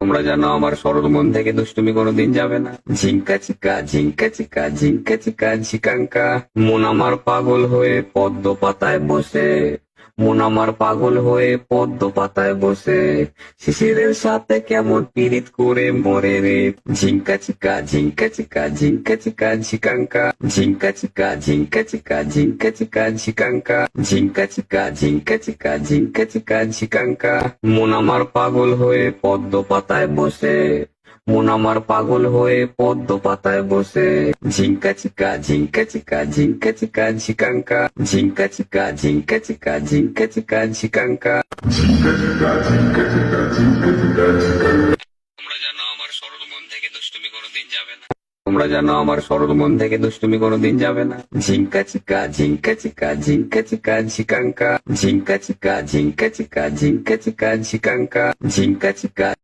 তোমরা জানো আমার সরল মন থেকে দুষ্টুমি কোনোদিন যাবে না। ঝিঙ্কা চিকা ঝিঙ্কা চিকা ঝিঙ্কা চিকা ঝিকাঙ্কা। মন আমার পাগল হয়ে পদ্ম পাতায় বসে, মন আমার পাগল হয়ে পদ্ম পাতায় বসে, শিশিরের সাথে কেমন পীড়িত করে মরে রে। ঝিঙ্কা চিকা ঝিঙ্কা চিকা ঝিঙ্কা চিকা ঝিকাঙ্কা। ঝিঙ্কা চিকা ঝিঙ্কা চিকা ঝিঙ্কা চিকা ঝিকাঙ্কা। ঝিঙ্কা চিকা ঝিঙ্কা চিকা ঝিঙ্কা চিকা ঝিকাঙ্কা। মন আমার পাগল হয়ে পদ্ম পাতায় বসে, মন আমার পাগল হয়ে পদ্ম পাতায় বসে, ঝিঙ্কা চিকা ঝিঙ্কা চিকা ঝিঙ্কা চিকা ঝিকাঙ্কা। ঝিঙ্কা চিকা ঝিঙ্কা চিকা ঝিঙ্কা চিকা ঝিকাঙ্কা। তোমরা জানো আমার সরল মন থেকে দুষ্টুমি কোনোদিন যাবে না। তোমরা জানো আমার সরল মন থেকে দুষ্টুমি কোনোদিন যাবে না। ঝিঙ্কা চিকা ঝিঙ্কা চিকা ঝিঙ্কা চিকা ঝিকাঙ্কা। ঝিঙ্কা চিকা ঝিঙ্কা চিকা ঝিঙ্কা চিকা ঝিকাঙ্কা। ঝিঙ্কা চিকা